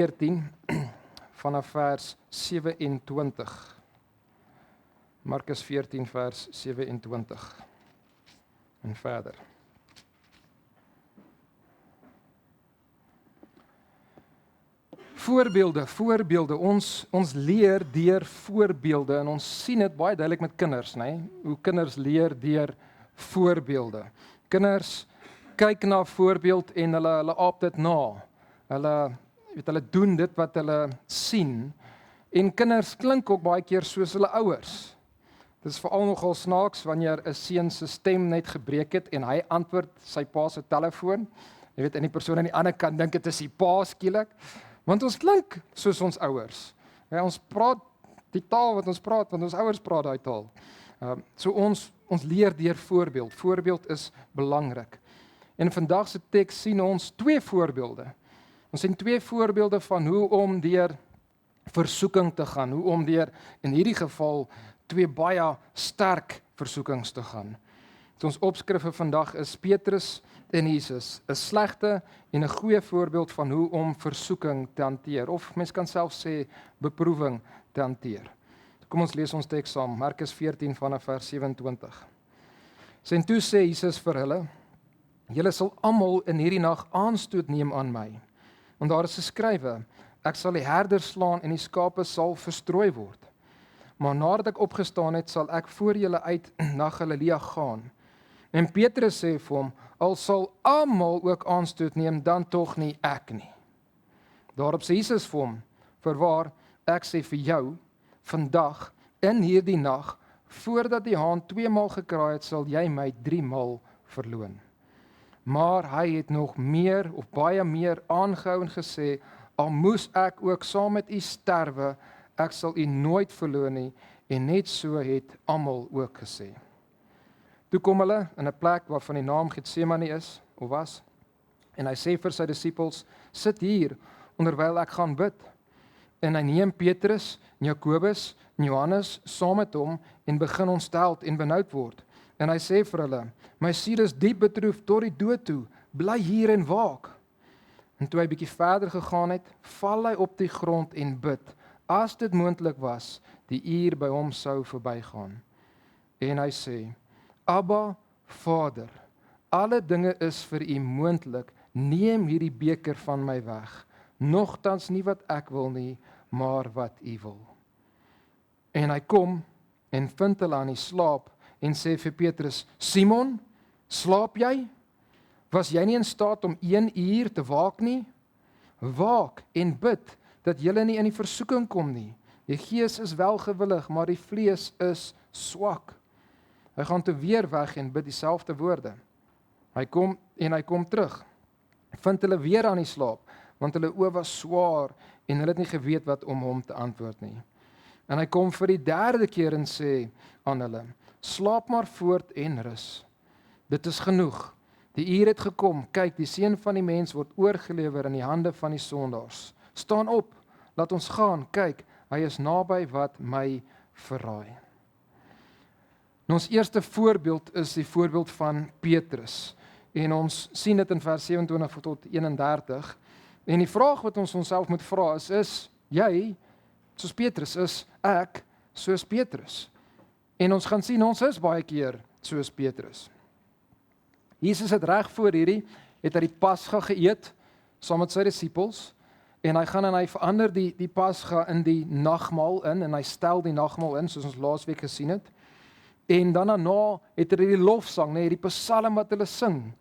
14 vanaf vers 27. Markus 14 vers 27 en verder. Voorbeelde. Ons leer deur voorbeelde en ons sien dit baie duidelik met kinders, né? Hoe kinders leer deur voorbeelde. Kinders kyk na 'n voorbeeld en hulle aap dit na. Hulle doen dit wat hulle sien. En kinders klink ook baie keer soos hulle ouers. Dit is veral nogal snaaks wanneer 'n seun se stem net gebreek het en hy antwoord sy pa se telefoon. Jy weet, en die persoon aan die ander kant dink dit is die pa skielik. Want ons klink soos ons ouers. Ja, ons praat die taal wat ons praat, want ons ouers praat daai taal. So ons leer deur voorbeeld. Voorbeeld is belangrik. En vandag se teks sien ons twee voorbeelde. Ons sien twee voorbeelde van hoe om deur versoeking te gaan, hoe om deur in hierdie geval twee baie sterk versoekings te gaan. So ons opskrif vir vandag is Petrus en Jesus, 'n slegte en 'n goeie voorbeeld van hoe om versoeking te hanteer, of mens kan self sê beproewing te hanteer. Kom ons lees ons teks saam, Markus 14 vanaf vers 27. En toe sê Jesus vir hulle: "Julle sal almal in hierdie nag aanstoot neem aan my, want daar is geskrywe: Ek sal die herders slaan en die skape sal verstrooi word. Maar nadat ek opgestaan het, sal ek voor julle uit na Galilea gaan." En Petrus sê vir hom: "Al sal almal ook aanstoot neem, dan tog nie ek nie." Daarop sê Jesus vir hom: "Voorwaar, ek sê vir jou, vandag in hierdie nag, voordat die haan 2 maal gekraai het, sal jy my 3 maal verloon." Maar hy het nog meer of baie meer aangehou en gesê: "Al moes ek ook saam met u sterwe, ek sal u nooit verloon nie." En net so het almal ook gesê. Toe kom hulle in 'n plek waarvan die naam Getsemane is, of was, en hy sê vir sy disippels: "Sit hier, onderwyl ek gaan bid." En hy neem Petrus, Jakobus en Johannes saam met hom en begin ontsteld en benoud word. En hy sê vir hulle: "My siel is diep bedroef tot die dood toe, bly hier en waak." En toe hy bietjie verder gegaan het, val hy op die grond en bid, as dit moontlik was, die uur by hom sou verbygaan. En hy sê: "Abba, Vader, alle dinge is vir u moontlik, neem hierdie beker van my weg, nogtans nie wat ek wil nie, maar wat u wil." En hy kom en vind hulle aan die slaap en sê vir Petrus: "Simon, slaap jy? Was jy nie in staat om 1 uur te waak nie? Waak en bid, dat julle nie in die versoeking kom nie. Die gees is welgewillig, maar die vlees is swak." Hy gaan toe weer weg en bid dieselfde woorde. Hy kom terug. Vind hulle weer aan die slaap, want hulle oë was swaar en hulle het nie geweet wat om hom te antwoord nie. En hy kom vir die 3de keer en sê aan hulle: "Slaap maar voort en rus. Dit is genoeg. Die uur het gekom. Kyk, die seun van die mens word oorgelewer in die hande van die sondaars. Staan op, laat ons gaan. Kyk, hy is naby wat my verraai." Nou, ons eerste voorbeeld is die voorbeeld van Petrus. En ons sien dit in vers 27 tot 31. En die vraag wat ons onsself moet vra is jy soos Petrus? Is ek soos Petrus? En ons gaan sien ons is baie keer soos Petrus. Jesus het reg voor hierdie, het hy die Pasga geëet saam met sy disippels, en hy gaan en hy verander die Pasga in die nagmaal in, en hy stel die nagmaal in, soos ons laasweek gesien het. En dan daarna het hy die lofsang, die psalm wat hulle sing.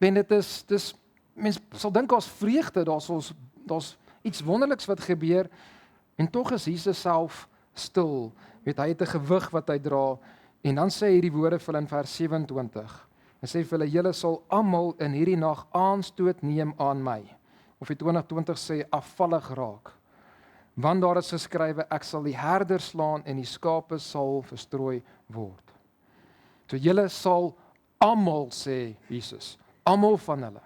En dit is mens sal dink as vreugde, daar's iets wonderliks wat gebeur, en tog is Jesus self stil. Weet, hy het 'n gewig wat hy dra, en dan sê hy hierdie woorde vir hulle in vers 27. Hy sê vir hulle: "Julle sal almal in hierdie nag aanstoot neem aan my." Of die 2020 sê afvallig raak. "Want daar is geskrywe: Ek sal die herders slaan en die skape sal verstrooi word." So julle sal almal, sê Jesus, almal van hulle.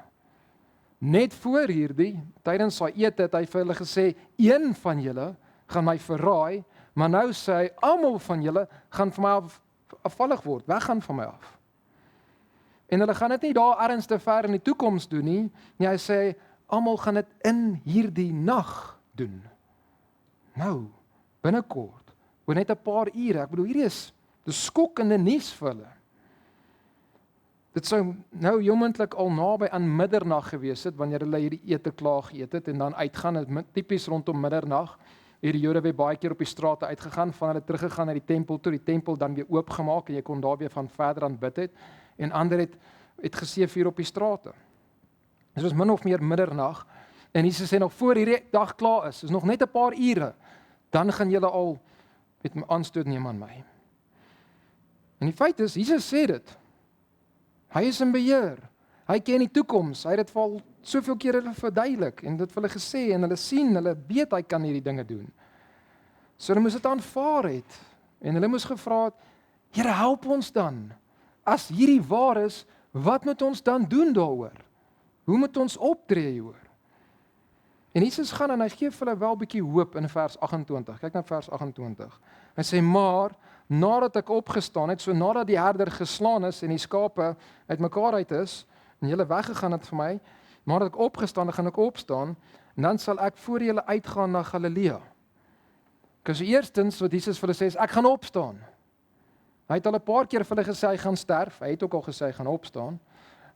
Net voor hierdie, tydens sy ete het hy vir hulle gesê: "Een van julle gaan my verraai," maar nou sê hy: "Almal van julle gaan van my afvallig word, weggaan van my af." En hulle gaan dit nie daar ergens te ver in die toekoms doen nie. Nee, hy sê almal gaan dit in hierdie nag doen. Nou, binnekort, oor net 'n paar ure, ek bedoel, hierdie is skokkende nuus vir hulle. Dit sou nou heelmoontlik al naby aan middernag gewees het, wanneer hulle hierdie ete klaar geëet het, en dan uitgaan, het tipies rondom middernag, hierdie Jode het baie keer op die strate uitgegaan, van hulle teruggegaan na die tempel toe, die tempel dan weer oopgemaak, en jy kon daar weer van verder aan bid het, en ander het geseëvier op die strate. Dit was min of meer middernag, en Jesus sê nog voor hierdie dag klaar is nog net 'n paar ure, dan gaan julle al met my aanstoot neem aan my. En die feit is, Jesus sê dit. Hy is in beheer. Hy ken die toekoms. Hy het dit al soveel keer hulle verduidelik en dit vir hulle gesê en hulle sien, hulle weet hy kan hierdie dinge doen. So hulle moes dit aanvaar het en hulle moes gevra het, Here, help ons dan. As hierdie waar is, wat moet ons dan doen daaroor? Hoe moet ons optree hieroor? En Jesus gaan en hy gee vir hulle wel 'n bietjie hoop in vers 28. Kyk na vers 28. Hy sê, maar nadat ek opgestaan het, so nadat die herder geslaan is en die skape uitmekaar uit is, en julle weggegaan het vir my, nadat ek opgestaan het, gaan ek opstaan, en dan sal ek voor julle uitgaan na Galilea. So eerstens wat Jesus vir hulle sê is, ek gaan opstaan. Hy het al 'n paar keer vir hulle gesê hy gaan sterf, hy het ook al gesê hy gaan opstaan.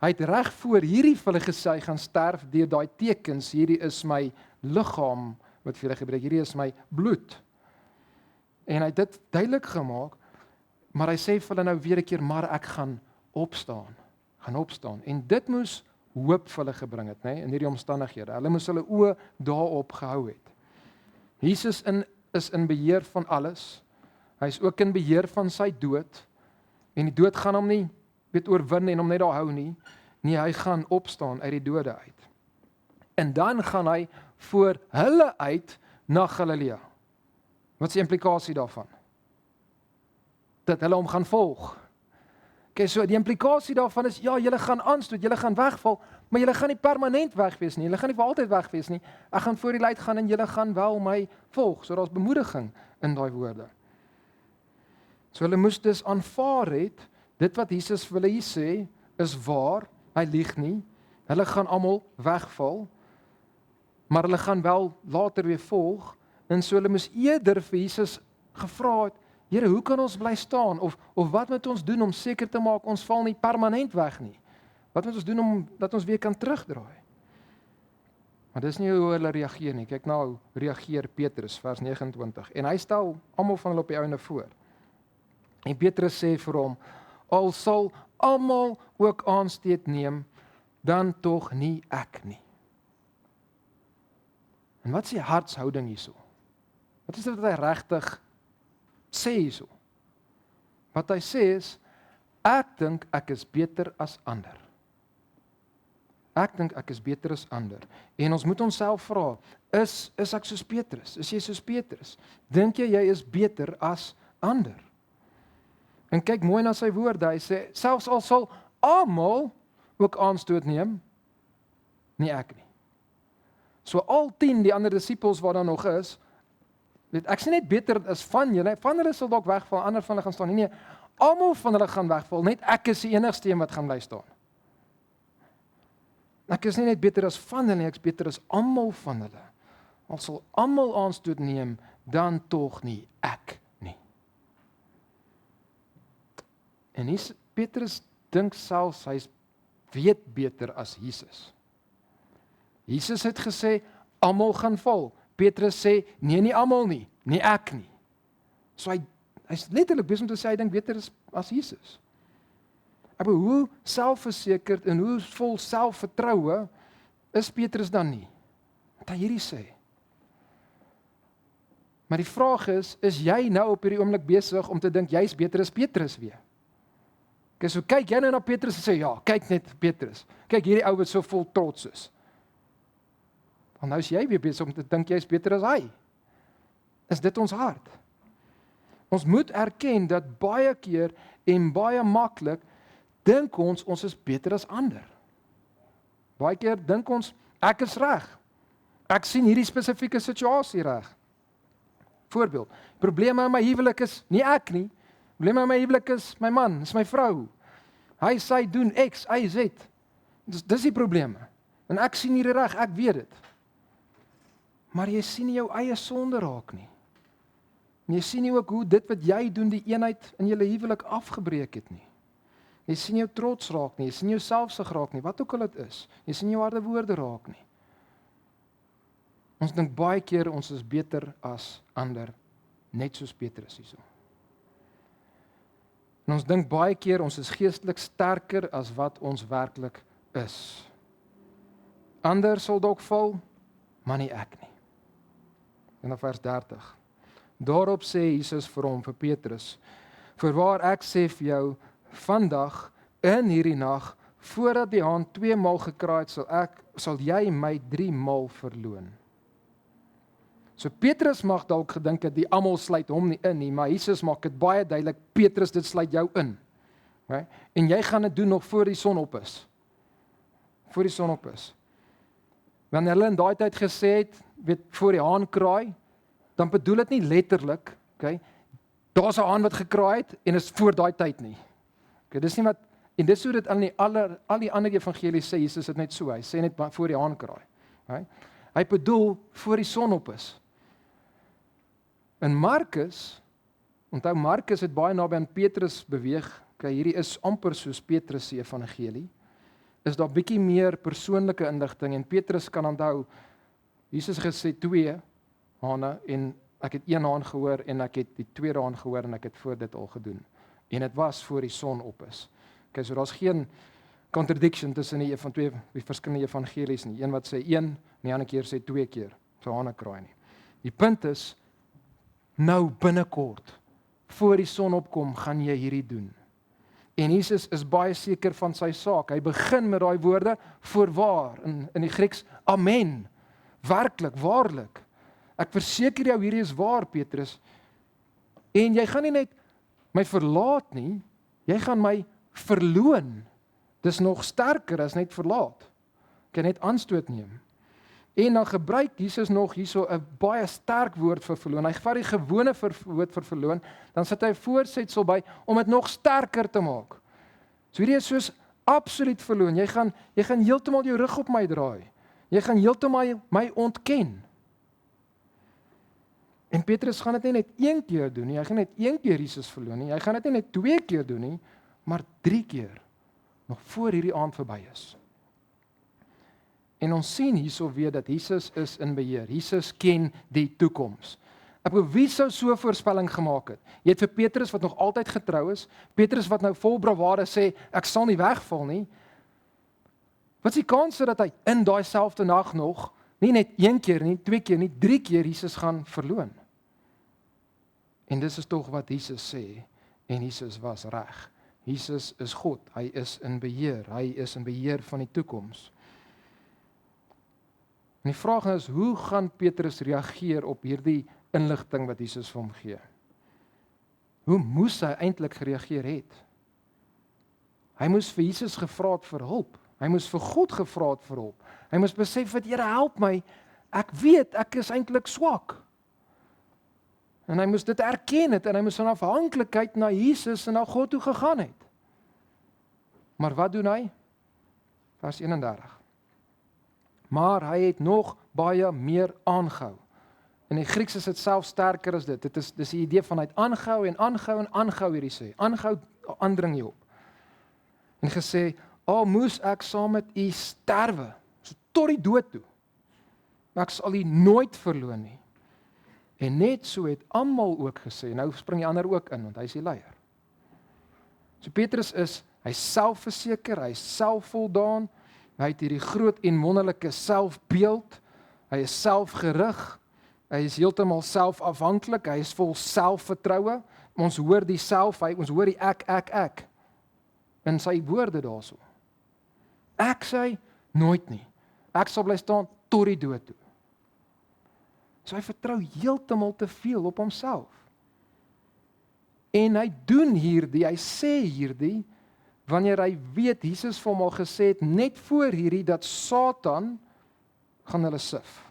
Hy het reg voor hierdie vir hulle gesê hy gaan sterf deur daai tekens, hierdie is my liggaam wat vir julle gebruik, hierdie is my bloed. En hy het dit duidelik gemaak, maar hy sê vir hulle nou weer 'n keer, maar ek gaan opstaan. En dit moes hoop vir hulle gebring het, nê, in hierdie omstandighede. Hulle moes hulle oë daarop gehou het. Jesus is in beheer van alles. Hy is ook in beheer van sy dood. En die dood gaan hom nie oorwin en hom net daar hou nie. Nee, hy gaan opstaan uit die dode uit. En dan gaan hy voor hulle uit na Galilea. Wat is die implikasie daarvan? Dat hulle hom gaan volg. Okay, so die implikasie daarvan is, ja, julle gaan aanstoot, julle gaan wegval, maar julle gaan nie permanent weg wees nie, julle gaan nie vir altyd weg wees nie. Ek gaan voor julle uitgaan en julle gaan wel my volg. So daar's bemoediging in daai woorde. So hulle moes dus aanvaar het, dit wat Jesus vir hulle hier sê, is waar, hy lieg nie, hulle gaan almal wegval, maar hulle gaan wel later weer volg, en so hulle moes eerder vir Jesus gevra het, Here, hoe kan ons bly staan, of wat moet ons doen om seker te maak, ons val nie permanent weg nie, wat moet ons doen om, dat ons weer kan terugdraai, maar dis nie hoe hulle reageer nie, kyk nou, reageer Petrus, vers 29, en hy stel almal van hulle op die ouene voor, en Petrus sê vir hom, al sal almal ook aansteek neem, dan tog nie ek nie. En wat is die hartshouding hierso? Wat is dit wat hy regtig sê hierso? Wat hy sê is, ek dink ek is beter as ander. Ek dink ek is beter as ander. En ons moet onsself vra, is ek soos Petrus? Is jy soos Petrus? Dink jy is beter as ander? En kyk mooi na sy woorde, hy sê, selfs al sal almal ook aanstoot neem, nie ek nie. So al 10 die ander disippels wat daar nog is, ek sê net beter as van julle sal dalk wegval, ander van hulle gaan staan, nee, almal van hulle gaan wegval, net ek is die enigste een wat gaan bly staan. Ek is nie net beter as van hulle, ek is beter as almal van hulle. Al sal almal aanstoot neem, dan tog nie ek nie. En Petrus dink selfs hy weet beter as Jesus. Jesus het gesê, almal gaan val. Petrus sê, nee, nie almal nie, nie ek nie. So hy's letterlik besig om te sê, hy dink beter as Jesus. Maar hoe selfversekerd en hoe vol selfvertroue is Petrus dan nie? Wat hy hierdie sê. Maar die vraag is jy nou op hierdie oomblik besig om te dink, jy's beter as Petrus weer? Okay, so kyk jy nou na Petrus en sê, ja, kyk net Petrus. Kyk hierdie ou wat so vol trots is. Want nou is jy weer besig om te dink jy is beter as hy. Is dit ons hart? Ons moet erken dat baie keer en baie maklik dink ons is beter as ander. Baie keer dink ons ek is reg. Ek sien hierdie spesifieke situasie reg. Voorbeeld, probleme in my huwelik is nie ek nie. Probleme in my huwelik is my man, is my vrou. Hy sy doen X, Y, Z. Dis die probleme. En ek sien hierdie reg, ek weet dit. maar jy sien nie jou eie sonde raak nie. En jy sien nie ook hoe dit wat jy doen die eenheid in julle huwelik afgebreek het nie. Jy sien jou trots raak nie, jy sien jou selfsug raak nie, wat ook al dit is. Jy sien jou harde woorde raak nie. Ons dink baie keer ons is beter as ander, net soos Petrus hierso. En ons dink baie keer ons is geestelik sterker as wat ons werklik is. Ander sal dalk val, maar nie ek nie. En dan vers 30. Daarop sê Jesus vir hom, vir Petrus, voorwaar ek sê vir jou, vandag in hierdie nag, voordat die haan 2 maal gekraai het, sal jy my 3 maal verloon. So Petrus mag dalk gedink het die almal sluit hom nie in nie, maar Jesus maak dit baie duidelik, Petrus, dit sluit jou in. Okay? En jy gaan dit doen nog voor die son op is. Voor die son op is. Wanneer hulle in daai tyd gesê het, weet voor die haan kraai, dan bedoel dit nie letterlik, okay? Daar's 'n haan wat gekraai het en is voor daai tyd nie. Okay, dis nie wat en dis hoe dit al die ander evangelies sê, Jesus het net so, hy sê net voor die haan kraai. Okay? Hy bedoel voor die son op is. In Markus, onthou Markus het baie naby aan Petrus beweeg, okay, hierdie is amper soos Petrus se evangelie, is daar bietjie meer persoonlike inligting en Petrus kan onthou, Jesus gesê 2 hane en ek het 1 haan gehoor en ek het die tweede haan gehoor en ek het voor dit al gedoen. En dit was voor die son op is. Okay, so daar's geen contradiction tussen die verskillende evangelies nie. Een wat sê 1, en die ander keer sê 2 keer, so hane kraai nie. Die punt is, nou binnekort, voor die son opkom, gaan jy hierdie doen. En Jesus is baie seker van sy saak. Hy begin met daai woorde, voorwaar, in die Grieks, amen, werklik, waarlik. Ek verseker jou, hierdie is waar, Petrus. En jy gaan nie net my verlaat nie, jy gaan my verloon. Dis nog sterker as net verlaat. Kan net aanstoot neem. En dan gebruik Jesus nog hierso 'n baie sterk woord vir verloon. Hy vat die gewone woord vir verloon, dan sit hy voorsetsel by om dit nog sterker te maak. So hierdie is soos absoluut verloon. Jy gaan heeltemal jou rug op my draai. Jy gaan heeltemal my ontken. En Petrus gaan dit nie net 1 keer doen nie. Hy gaan net 1 keer Jesus verloon nie. Hy gaan dit nie net 2 keer doen nie, maar 3 keer. Nog voor hierdie aand verby is. En ons sien hierso weer dat Jesus is in beheer. Jesus ken die toekoms. Ek bedoel, wie sou so 'n voorspelling gemaak het? Jy het vir Petrus wat nog altyd getrou is, Petrus wat nou vol bravade sê, ek sal nie wegval nie. Wat is die kans dat hy in daai selfde nag nog, nie net 1 keer nie, 2 keer nie, 3 keer Jesus gaan verloon? En dis is tog wat Jesus sê, en Jesus was reg. Jesus is God, hy is in beheer, hy is in beheer van die toekoms. En die vraag is, hoe gaan Petrus reageer op hierdie inligting wat Jesus vir hom gee? Hoe moes hy eintlik gereageer het? Hy moes vir Jesus gevra het vir hulp. Hy moes vir God gevra het vir hulp. Hy moes besef dat Here help my, ek weet ek is eintlik swak. En hy moes dit erken het en hy moes in afhanklikheid na Jesus en na God toe gegaan het. Maar wat doen hy? Vers 31. Maar hy het nog baie meer aangehou. In die Grieks is dit self sterker as dit. Dis die idee van hy het aangehou en aangehou en aangehou hierdie sê. Aangehou aandring jy op. En gesê, "Al moes ek saam met u sterwe, so tot die dood toe. Maar ek sal u nooit verloon nie." En net so het almal ook gesê. Nou spring die ander ook in want hy is die leier. So Petrus hy selfverseker, hy is selfvoldaan. Hy het hierdie groot en wonderlike selfbeeld. Hy is selfgerig. Hy is heeltemal selfafhanklik. Hy is vol selfvertroue. Ons hoor die self, ons hoor die ek in sy woorde daarso. Ek sê nooit nie. Ek sal bly staan tot die dood toe. So hy vertrou heeltemal te veel op homself. En hy doen hierdie, hy sê hierdie wanneer hy weet, Jesus vir hom al gesê het, net voor hierdie, dat Satan gaan hulle sif.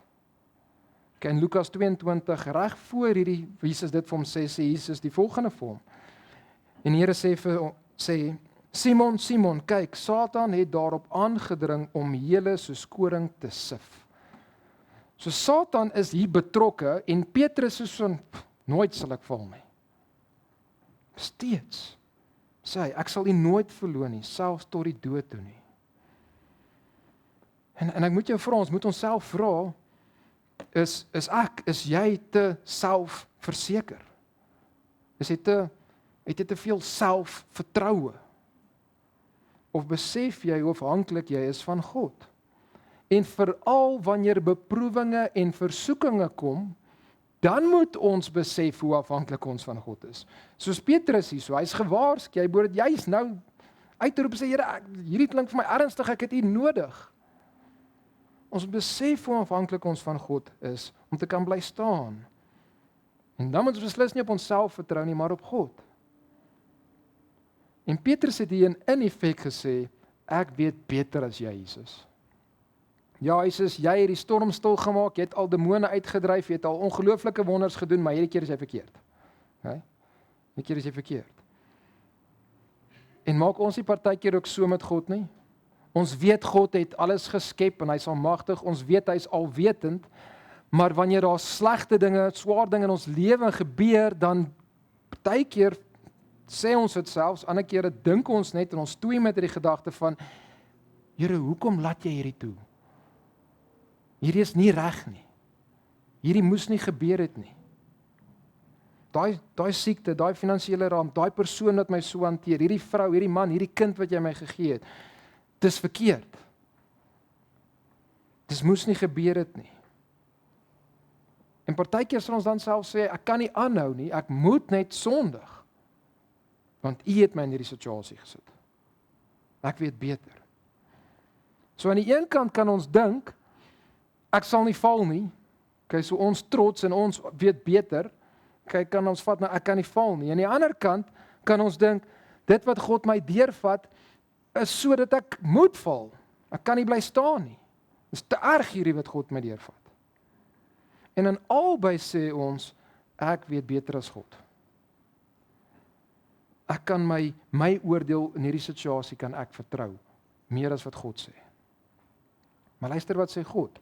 Okay, in Lukas 22, reg voor hierdie, Jesus dit vir hom sê Jesus die volgende vir hom. En die Here sê, Simon, Simon, kyk, Satan het daarop aangedring om julle soos koring te sif. So Satan is hier betrokke en Petrus is so nooit sal ek val nie. Steeds sê hy, ek sal U nooit verloon nie, selfs tot die dood toe nie. En ek moet jou vra, ons moet onsself vra, is jy te selfverseker? Het jy te veel selfvertroue? Of besef jy hoe afhanklik jy is van God? En veral wanneer beproewinge en versoekinge kom, dan moet ons besef hoe afhanklik ons van God is. Soos Petrus hier, hy's gewaarsku, hy moet dit juis nou uitroep sê, Here, hierdie klink vir my ernstig, ek het U nodig. Ons besef hoe afhanklik ons van God is, om te kan bly staan. En dan moet ons beslis nie op onsself vertrou nie, maar op God. En Petrus het hier in effek gesê, ek weet beter as jy, Jesus. Ja, Jesus, jy het die storm stil gemaak, jy het al demone uitgedryf, jy het al ongelooflike wonders gedoen, maar hierdie keer is jy verkeerd. Okay? Hierdie keer is jy verkeerd. En maak ons nie partykeer ook so met God nie? Ons weet God het alles geskep en hy is almagtig, ons weet hy is alwetend, maar wanneer daar slegte dinge, swaar dinge in ons lewe gebeur, dan partykeer sê ons dit selfs, ander kere dink ons net en ons toei met die gedagte van, Here, hoekom laat jy hierdie toe? Hierdie is nie reg nie. Hierdie moes nie gebeur het nie. Daai siekte, daai finansiële ramp, daai persoon wat my so hanteer, hierdie vrou, hierdie man, hierdie kind wat jy my gegee het, dis verkeerd. Dis moes nie gebeur het nie. En partykeer sal ons dan self sê, ek kan nie aanhou nie, ek moet net sondig. Want U het my in hierdie situasie gesit. Ek weet beter. So aan die een kant kan ons dink, ek sal nie val nie. Okay, so ons trots en ons weet beter. Okay, kan ons vat, maar ek kan nie val nie. Aan die ander kant kan ons dink, dit wat God my deurvat, is sodat ek moet val. Ek kan nie bly staan nie. Dis te erg hierdie wat God my deurvat. En in albei sê ons, ek weet beter as God. Ek kan my oordeel in hierdie situasie kan ek vertrou, meer as wat God sê. Maar luister wat sê God.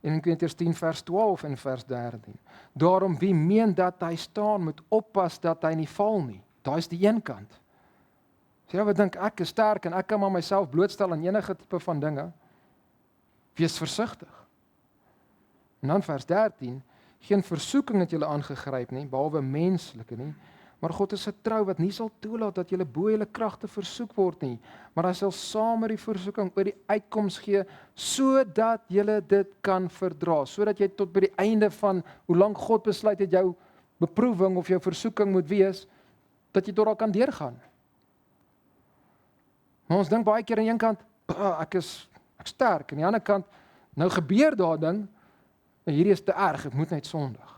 In 1 Korintiërs 10 vers 12 en vers 13. Daarom wie meen dat hy staan, moet oppas dat hy nie val nie. Daai is die een kant. As jy wat dink ek is sterk en ek kan maar myself blootstel aan enige tipe van dinge, wees versigtig. En dan vers 13, geen versoeking het julle aangegryp nie, behalwe menslike nie, maar God is getrou wat nie sal toelaat dat julle bo julle kragte versoek word nie, maar hy sal saam met die versoeking oor die uitkoms gee, sodat julle dit kan verdra, sodat jy tot by die einde van hoe lank God besluit het jou beproewing of jou versoeking moet wees, dat jy tot daar kan deurgaan. Maar ons dink baie keer aan een kant, ek sterk, en aan die ander kant, nou gebeur daar ding, en hierdie is te erg, ek moet net sondig.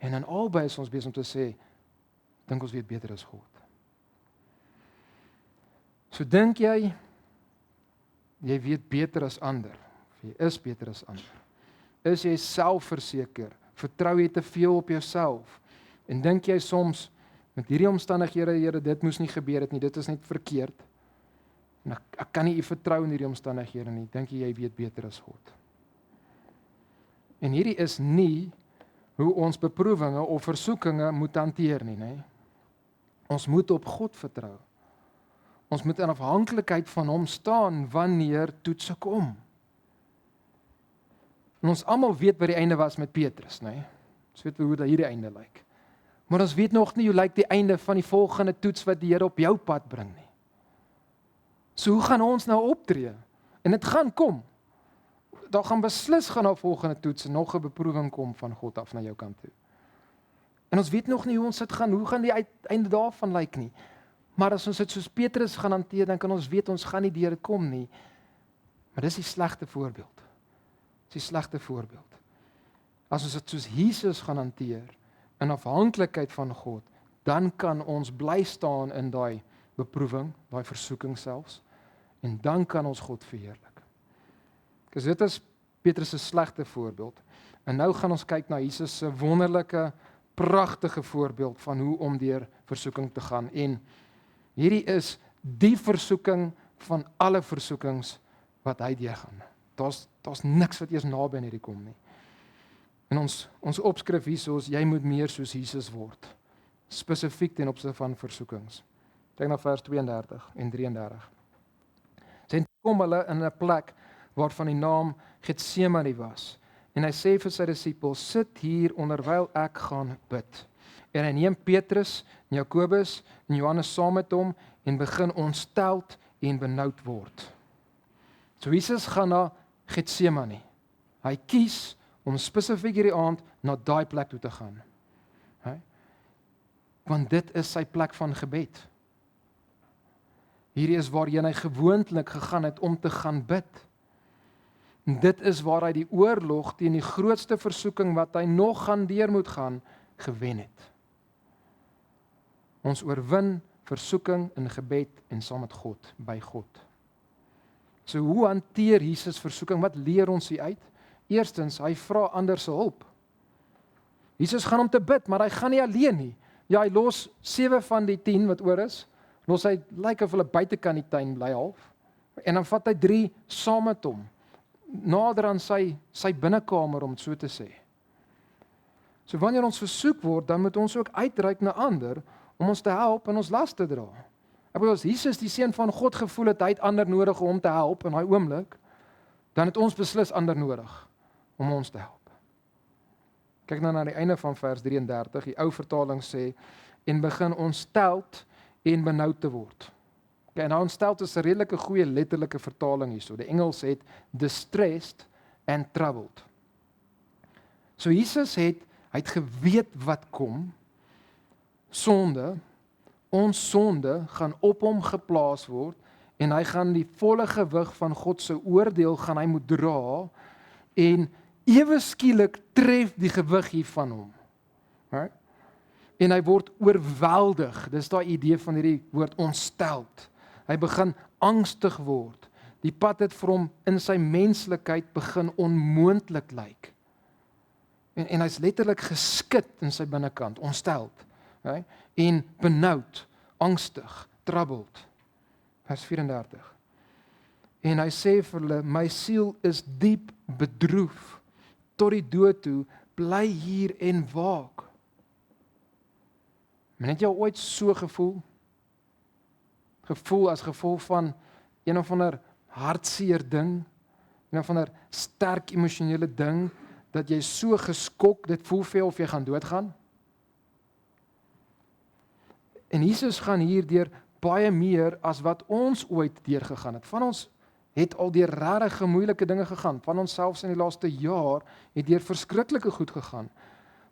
En in albei is ons besig om te sê, dink ons weet beter as God. So dink jy weet beter as ander, of jy is beter as ander. Is jy selfverseker, vertrou jy te veel op jouself, en dink jy soms, met hierdie omstandighede, Here, dit moes nie gebeur het nie, dit is net verkeerd, en ek kan nie U vertrou in hierdie omstandighede nie, dink jy weet beter as God. En hierdie is nie hoe ons beproewinge of versoekinge moet hanteer nie, nee. Ons moet op God vertrou. Ons moet in afhanklikheid van hom staan wanneer toetse kom. En ons almal weet wat die einde was met Petrus, nee. Ons weet hoe hierdie einde lyk. Maar ons weet nog nie hoe lyk die einde van die volgende toets wat die Here op jou pad bring nie. So hoe gaan ons nou optree? En dit gaan kom. Daar gaan beslis gaan na volgende toets en nog 'n beproewing kom van God af na jou kant toe. En ons weet nog nie hoe ons dit gaan, hoe gaan die einde daarvan lyk nie. Maar as ons dit soos Petrus gaan hanteer, dan kan ons weet ons gaan nie deur dit kom nie. Maar dis die slegte voorbeeld. Dis die slegte voorbeeld. As ons dit soos Jesus gaan hanteer, in afhanklikheid van God, dan kan ons bly staan in daai beproewing, daai versoeking selfs, en dan kan ons God verheerlik. Dus dit is Petrus se slegte voorbeeld. En nou gaan ons kyk na Jesus se wonderlike, pragtige voorbeeld van hoe om deur versoeking te gaan. En hierdie is die versoeking van alle versoekings wat hy deurgaan. Daar's niks wat eers naby aan hierdie kom nie. En ons opskrif hierso is, jy moet meer soos Jesus word. Spesifiek ten opsigte van versoekings. Kyk na vers 32 en 33. Toe kom hulle in 'n plek waarvan die naam Getsemane was. En hy sê vir sy disippels, sit hier onderwyl ek gaan bid. En hy neem Petrus, en Jakobus en Johannes saam met hom en begin ontsteld en benoud word. So Jesus gaan na Getsemane. Hy kies om spesifiek hierdie aand na daai plek toe te gaan. Want dit is sy plek van gebed. Hierdie is waarheen hy gewoonlik gegaan het om te gaan bid. En dit is waar hy die oorlog teen die grootste versoeking wat hy nog gaan deur moet gaan, gewen het. Ons oorwin versoeking in gebed en saam met God, by God. So hoe hanteer Jesus versoeking? Wat leer ons hier uit? Eerstens, hy vra ander se hulp. Jesus gaan om te bid, maar hy gaan nie alleen nie. Ja, hy los 7 van die 10 wat oor is, los hy, lyk of hulle buitekant die tuin bly half, en dan vat hy 3 saam met hom, nader aan sy binnekamer, om het so te sê. So wanneer ons versoek word, dan moet ons ook uitreik na ander, om ons te help en ons las te dra. Ek bedoel, as Jesus die seun van God gevoel het, hy het ander nodig om te help in daai oomblik, dan het ons beslis ander nodig om ons te help. Kyk nou na die einde van vers 33, die ou vertaling sê, en begin ontsteld en benoud te word. Okay, nou ontsteld is 'n redelike goeie letterlike vertaling hierso. Die Engels het distressed and troubled. So Jesus hy het geweet wat kom, sonde, ons sonde gaan op hom geplaas word, en hy gaan die volle gewig van God se oordeel gaan hy moet dra, en ewe skielik tref die gewig hier van hom. Right? En hy word oorweldig, dis daai idee van hierdie woord ontsteld. Hy begin angstig word. Die pad het vir hom in sy menslikheid begin onmoontlik lyk. En hy's letterlik geskit in sy binnekant, ontsteld. Right? En benoud, angstig, troubled. Vers 34. En hy sê vir hulle, my siel is diep bedroef, tot die dood toe, bly hier en waak. Maar het jy al ooit so gevoel? Gevoel as gevolg van een of ander hartseer ding, een of ander sterk emosionele ding, dat jy so geskok, dit voel vir jou of jy gaan doodgaan? En Jesus gaan hier deur baie meer as wat ons ooit deurgegaan het. Van ons het al deur regtig moeilike dinge gegaan. Van ons selfs in die laaste jaar het deur verskriklike goed gegaan.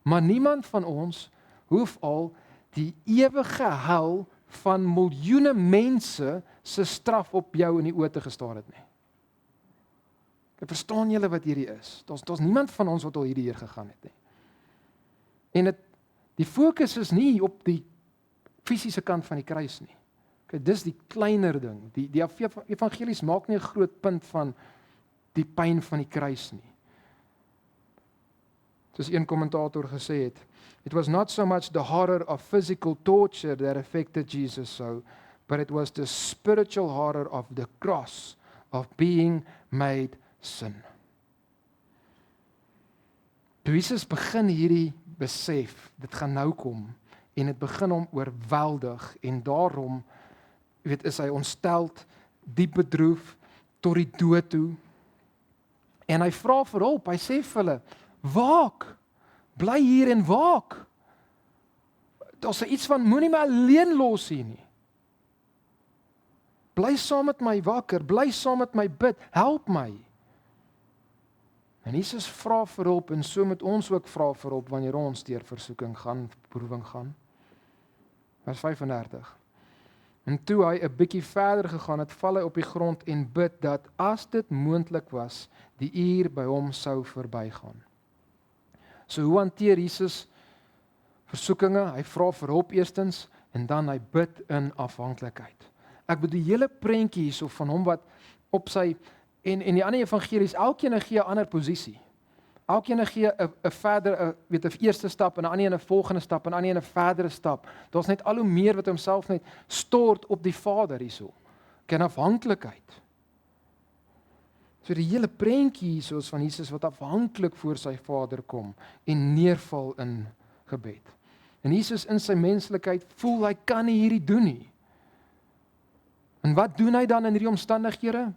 Maar niemand van ons hoef al die ewige hel van miljoene mense se straf op jou in die oë te gestaar het nie. Verstaan julle wat hierdie is? Daar's niemand van ons wat al hierdie deur gegaan het nie. En die fokus is nie op die fisiese kant van die kruis nie. Dis die kleiner ding. Die evangelies maak nie 'n groot punt van die pyn van die kruis nie. Soos een kommentator gesê het, it was not so much the horror of physical torture that affected Jesus so, but it was the spiritual horror of the cross, of being made sin. Toe Jesus begin hierdie besef, dit gaan nou kom, en dit begin hom oorweldig, en daarom is hy ontsteld, diep bedroef, tot die dood toe, en hy vra vir hulp, hy sê vir hulle, waak, bly hier en waak, daar's iets van, moenie my alleen los hier nie, bly saam met my wakker, bly saam met my bid, help my, en Jesus vra vir hulp, en so moet ons ook vra vir hulp, wanneer ons deur versoeking gaan, beproewing gaan, vers 35, en toe hy 'n bietjie verder gegaan het, val hy op die grond en bid dat as dit moontlik was, die uur by hom sou verbygaan. So hoe hanteer Jesus versoekinge? Hy vra vir hulp eerstens en dan hy bid in afhanklikheid. Ek bedoel die hele prentjie hierso van hom wat op sy en die ander evangelies, elkeen gee 'n ander posisie. Elkeen gee 'n verder 'n eerste stap en 'n ander 'n volgende stap en 'n ander 'n verdere stap. Daar's net al hoe meer wat homself net stort op die Vader hierso. Ken afhanklikheid. So die hele prentjie hier soos van Jesus wat afhanklik voor sy Vader kom en neerval in gebed. En Jesus in sy menslikheid voel hy kan nie hierdie doen nie. En wat doen hy dan in hierdie omstandighede?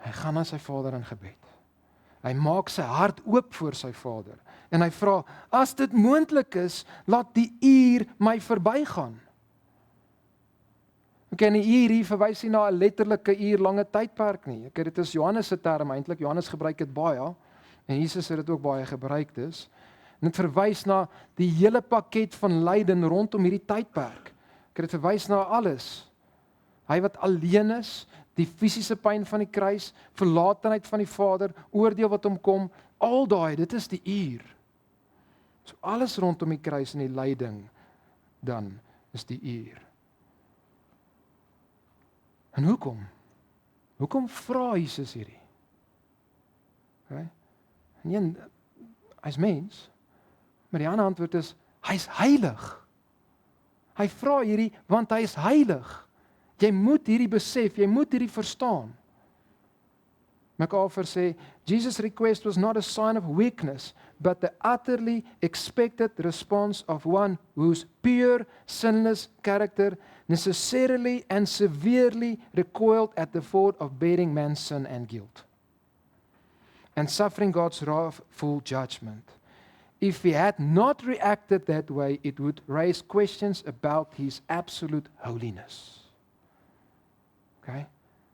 Hy gaan na sy Vader in gebed. Hy maak sy hart oop voor sy Vader en hy vra, as dit moontlik is, laat die uur my verbygaan. Okay, en die uur hier verwys nie na 'n letterlike uurlange tydperk nie. Okay, dit is Johannes se term eintlik. Johannes gebruik dit baie en Jesus het dit ook baie gebruik dus. En dit verwys na die hele pakket van lyding rondom hierdie tydperk. Dit verwys na alles. Hy wat alleen is, die fisiese pyn van die kruis, verlatenheid van die Vader, oordeel wat hom kom, al daai, dit is die uur. So alles rondom die kruis en die lyding dan is die uur. En hoekom? Hoekom vra Jesus hierdie? Okay? En hy's mens, maar die ander antwoord is, hy's heilig. Hy vra hierdie, want hy is heilig. Jy moet hierdie besef, jy moet hierdie verstaan. MacArthur sê, Jesus' request was not a sign of weakness, but the utterly expected response of one whose pure, sinless character necessarily and severely recoiled at the thought of bearing man's sin and guilt, and suffering God's wrathful judgment. If he had not reacted that way, it would raise questions about his absolute holiness. Okay?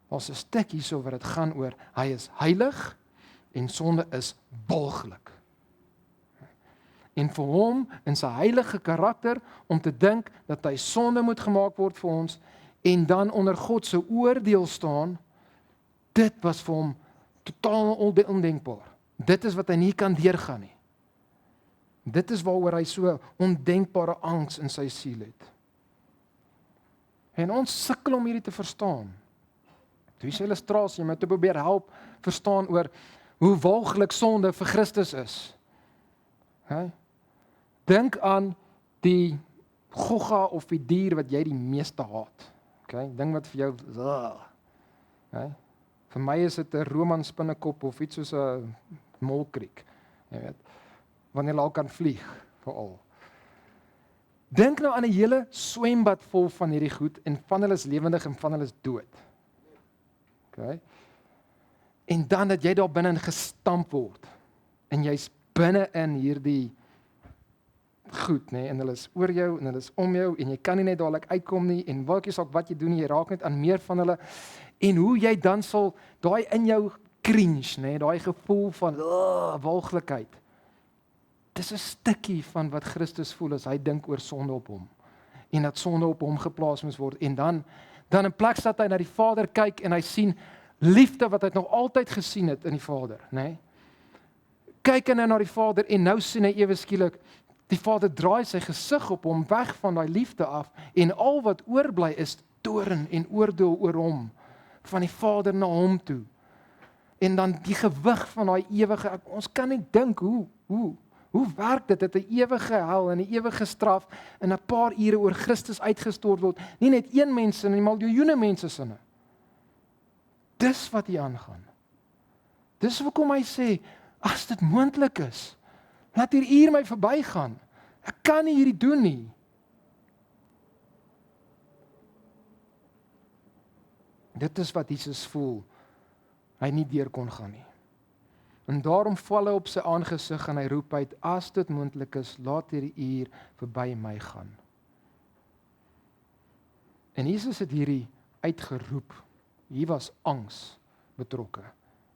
Ons 'n stuk hierso wat dit gaan oor, hy is heilig en sonde is walglik. En vir hom in sy heilige karakter om te dink dat hy sonde moet gemaak word vir ons en dan onder God se oordeel staan, dit was vir hom totaal ondenkbaar. Dit is wat hy nie kan deurgaan nie. Dit is waaroor hy so ondenkbare angs in sy siel het. En ons sukkel om hierdie te verstaan. Dit is 'n illustrasie om te probeer help verstaan oor hoe walglik sonde vir Christus is. Okay? Dink aan die gogga of die dier wat jy die meeste haat. Okay? Ding wat vir jou okay? Vir my is dit 'n Roman spinnekop of iets soos 'n molkriek. Jy weet, wanneer hulle al kan vlieg veral. Dink nou aan 'n hele swembad vol van hierdie goed en van hulle is lewendig en van hulle is dood. Okay? En dan dat jy daar binne gestamp word en jy's binne in hierdie goed, nê, en hulle is oor jou en hulle is om jou en jy kan nie net dadelik uitkom nie en waatjies ook wat jy doen, jy raak net aan meer van hulle en hoe jy dan sal daai in jou cringe, nê, daai gevoel van walglikheid. Dis 'n stukkie van wat Christus voel as hy dink oor sonde op hom en dat sonde op hom geplaas moes word en dan in plaas dat hy na die Vader kyk en hy sien liefde wat hy nog altyd gesien het in die Vader, nê? Kyk hy na die Vader en nou sien hy ewe skielik die Vader draai sy gesig op hom weg van daai liefde af en al wat oorbly is toorn en oordeel oor hom van die Vader na hom toe. En dan die gewig van daai ewige, ons kan nie dink hoe werk dit dat 'n ewige hel en 'n ewige straf in 'n paar ure oor Christus uitgestort word, nie net een mens nie, maar miljoene mense sinne. Dis wat hier aangaan. Dis hoekom hy sê, as dit moontlik is, laat hierdie uur my verbygaan. Ek kan nie hierdie doen nie. Dit is wat Jesus voel, hy nie deur kon gaan nie. En daarom val hy op sy aangesig en hy roep uit, as dit moontlik is, laat hierdie uur verby my gaan. En Jesus het hierdie uitgeroep. Hier was angs betrokke.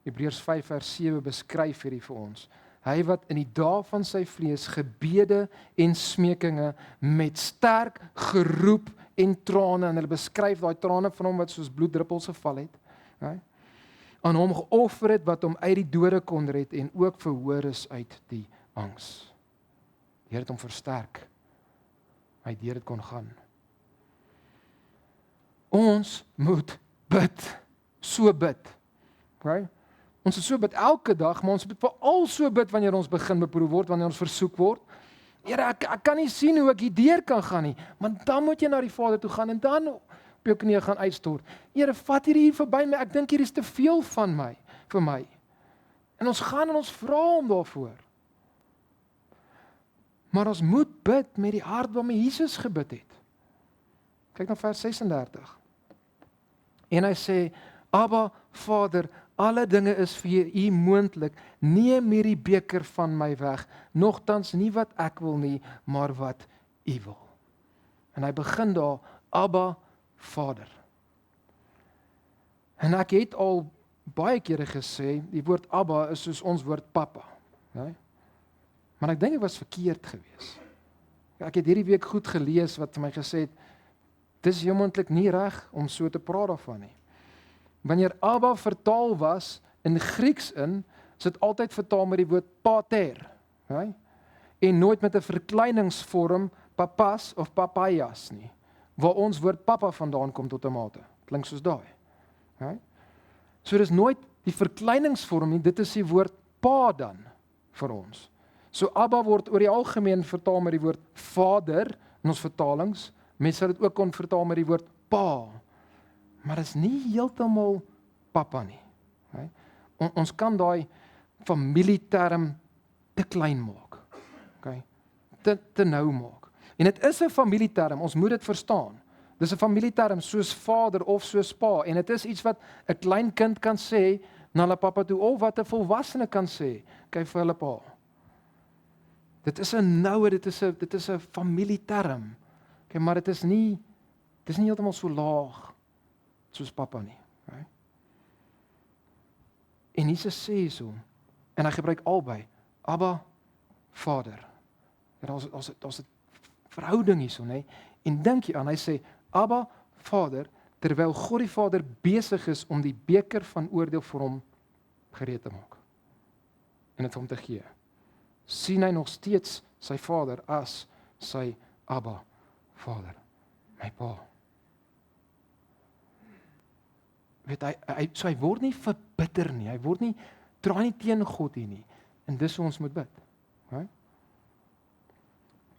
Hebreërs 5 vers 7 beskryf hierdie vir ons. Hy wat in die dae van sy vlees gebede en smekinge met sterk geroep en trane, en hulle beskryf daai trane van hom wat soos bloeddruppels geval het, aan hom geoffer het wat hom uit die dode kon red en ook verhoor is uit die angs. Die Here het hom versterk. Hy deur dit kon gaan. Ons moet bid, so bid. Okay? Ons is so bid elke dag, maar ons moet veral so bid wanneer ons begin beproef word, wanneer ons versoek word. Here, ek kan nie sien hoe ek hierdeur kan gaan nie, maar dan moet jy na die Vader toe gaan en dan op jou knieë gaan uitstort. Here, vat hierdie hier verby my, ek dink hier is te veel van my. vir my. En ons gaan en ons vra hom daarvoor. Maar ons moet bid met die hart waarmee Jesus gebid het. Kyk na vers 36. En hy sê, Abba, Vader, alle dinge is vir U moontlik. Neem hierdie beker van my weg, nogtans nie wat ek wil nie, maar wat U wil. En hy begin daar, Abba, Vader. En ek het al baie kere gesê, die woord Abba is soos ons woord Papa. Nee? Maar ek dink dit was verkeerd geweest. Ek het hierdie week goed gelees wat my gesê het, dis moontlik nie reg om so te praat daarvan nie. Wanneer Abba vertaal was in Grieks is dit altyd vertaal met die woord pater, nee? En nooit met 'n verkleiningsvorm papas of papayas nie, waar ons woord papa vandaan kom tot 'n mate. Klink soos daai. Nee? So dis nooit die verkleiningsvorm nie, dit is die woord pa dan vir ons. So Abba word oor die algemeen vertaal met die woord Vader in ons vertalings. Mense sal dit ook kon vertaal met die woord pa. Maar dit is nie heeltemal papa nie. Okay? Ons kan daai familieterm te klein maak. Okay? Te nou maak. En dit is 'n familieterm, ons moet dit verstaan. Dis 'n familieterm soos vader of soos pa en dit is iets wat 'n klein kind kan sê na hulle pappa toe of wat 'n volwassene kan sê, kyk vir hulle pa. Dit is 'n noue, dit is 'n familieterm. Okay, maar dit is nie heeltemal so laag soos pappa nie, right? En Jesus sê so, en hy gebruik albei, Abba, Vader. En daar's 'n verhouding hierso, nê? En dink jy aan, hy sê Abba, Vader, terwyl God die Vader besig is om die beker van oordeel vir hom gereed te maak en dit vir hom te gee. Sien hy nog steeds sy Vader as sy Abba, Vader, my Pa. Weet hy word nie verbitter nie, hy word nie, draai nie teen God hier nie, en dis hoe ons moet bid. Right?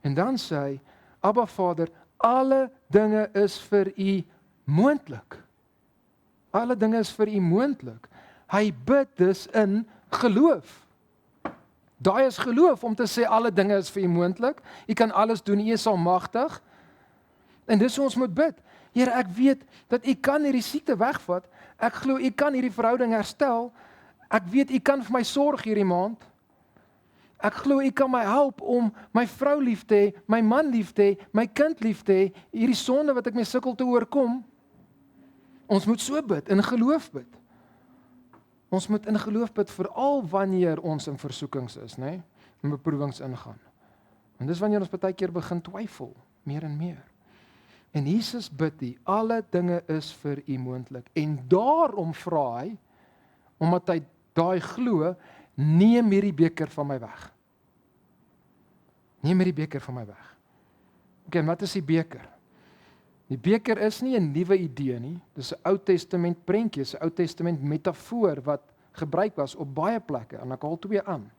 En dan sê hy, Abba Vader, alle dinge is vir U moontlik. Alle dinge is vir U moontlik. Hy bid dus in geloof. Daai is geloof om te sê alle dinge is vir U moontlik. U kan alles doen, U is almagtig. En dis hoe ons moet bid. Here, ek weet dat U kan hierdie siekte wegvat. Ek glo U kan hierdie verhouding herstel. Ek weet U kan vir my sorg hierdie maand. Ek glo U kan my help om my vrou lief te hê, my man lief te hê, my kind lief te hê, hierdie sonde wat ek mee sukkel te oorkom. Ons moet so bid, in geloof bid. Ons moet in geloof bid veral wanneer ons in versoekings is, nê? In beproewings ingaan. En dis wanneer ons baie keer begin twyfel, meer en meer. En Jesus bid hier, alle dinge is vir U moontlik. En daarom vra hy, omdat hy daai glo, neem hierdie beker van my weg. Neem hierdie beker van my weg. Okay, wat is die beker? Die beker is nie 'n nuwe idee nie. Dis 'n Ou Testament prentjie, 'n Ou Testament metafoor wat gebruik was op baie plekke. En ek haal 2 aan.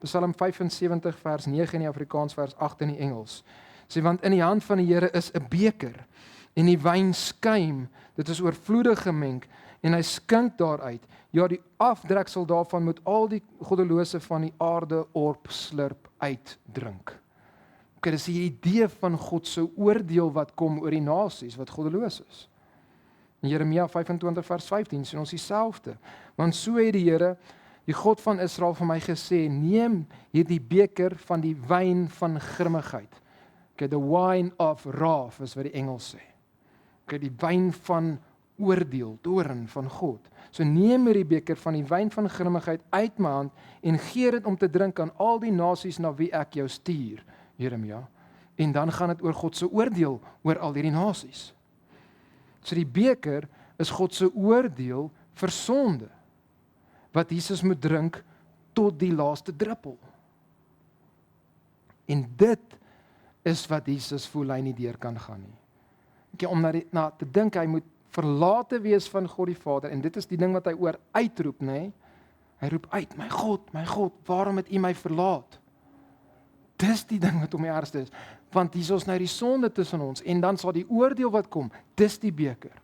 Psalm 75 vers 9 in die Afrikaans, vers 8 in die Engels. Sê, want in die hand van die Here is 'n beker en die wyn skuim. Dit is oorvloedig gemeng en hy skink daaruit. Ja, die afdruksel daarvan moet al die goddelose van die aarde opslurp uitdrink. Okay, dis die idee van God se oordeel wat kom oor die nasies wat goddeloos is. In Jeremia 25 vers 15 sien ons dieselfde. Want so het die Here, die God van Israel vir my gesê, neem hierdie beker van die wyn van grimmigheid. Okay, the wine of wrath is wat die Engels sê. Okay, die wyn van oordeel, toorn van God. So neem hierdie beker van die wyn van grimmigheid uit my hand en gee dit om te drink aan al die nasies na wie ek jou stuur, Jeremia. En dan gaan dit oor God se oordeel oor al hierdie nasies. So die beker is God se oordeel vir sonde wat Jesus moet drink tot die laaste druppel. En dit is wat Jesus voel hy nie deur kan gaan nie. Okay, om na te dink hy moet verlate wees van God die Vader en dit is die ding wat hy oor uitroep, nê? Hy roep uit, my God, waarom het U my verlaat? Dis die ding wat om die ergste is, want hier is ons nou die sonde tussen ons en dan sal die oordeel wat kom, dis die beker.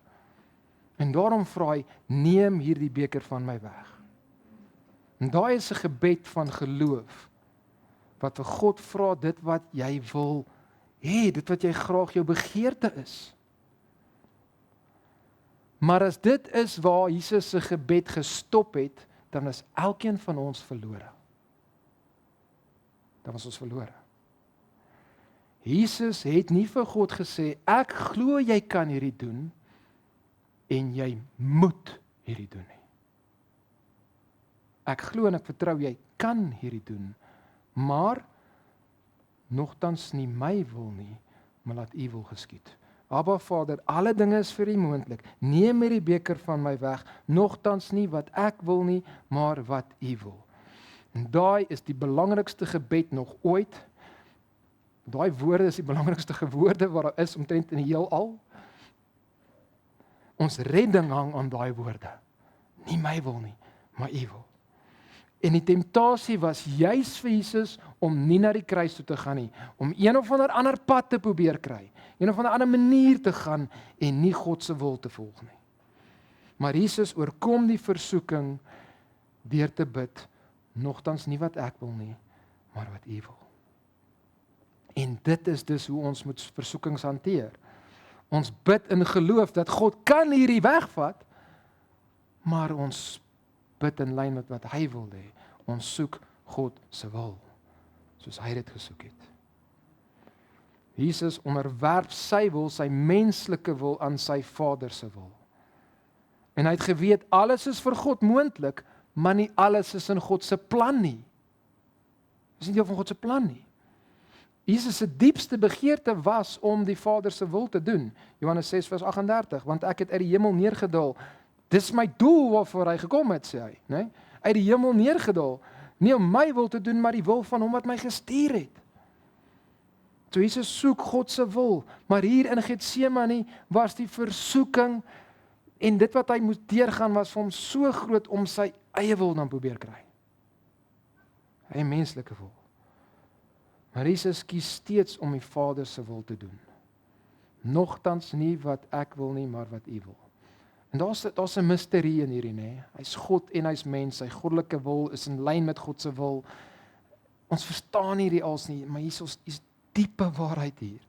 En daarom vra hy, neem hierdie beker van my weg. En daai is 'n gebed van geloof, wat vir God vra dit wat jy wil hê, dit wat jy graag jou begeerte is. Maar as dit is waar Jesus se gebed gestop het, dan is elkeen van ons verlore. Dan was ons verlore. Jesus het nie vir God gesê, ek glo jy kan hierdie doen, en jy moet hierdie doen nie. Ek glo en ek vertrou jy kan hierdie doen, maar nogtans nie my wil nie, maar laat U wil geskied. Abba Vader, alle dinge is vir U moontlik. Neem hierdie beker van my weg, nogtans nie wat ek wil nie, maar wat U wil. En daai is die belangrikste gebed nog ooit. Daai woorde is die belangrikste woorde wat daar is omtrent in die heelal. Ons redding hang aan daai woorde. Nie my wil nie, maar U wil. En die temptasie was juis vir Jesus om nie na die kruis toe te gaan nie, om een of ander pad te probeer kry, een of ander manier te gaan en nie God se wil te volg nie. Maar Jesus oorkom die versoeking deur te bid, nogtans nie wat ek wil nie, maar wat U wil. En dit is dus hoe ons moet versoekings hanteer. Ons bid in geloof dat God kan hierdie wegvat, maar ons bid in lyn met wat hy wil hê. Ons soek God se wil, soos hy dit gesoek het. Jesus onderwerp sy wil, sy menslike wil aan sy Vader se wil. En hy het geweet alles is vir God moontlik, maar nie alles is in God se plan nie. Dis nie deel van God se plan nie. Jesus se diepste begeerte was om die Vader se wil te doen. Johannes 6 vers 38, want ek het uit die hemel neergedaal. Dis my doel waarvoor hy gekom het, sê hy, né? Uit die hemel neergedaal, nie om my wil te doen, maar die wil van hom wat my gestuur het. So Jesus soek God se wil, maar hier in Getsemane was die versoeking en dit wat hy moes deurgaan was vir hom so groot om sy eie wil dan probeer kry. Hy menslike wil. Maar Jesus kies steeds om die Vader se wil te doen. Nogtans nie wat ek wil nie, maar wat U wil. En daar's 'n misterie in hierdie, nê? Hy's God en hy's mens, sy goddelike wil is in lyn met God se wil. Ons verstaan nie die als nie, maar hier's diepe waarheid hier.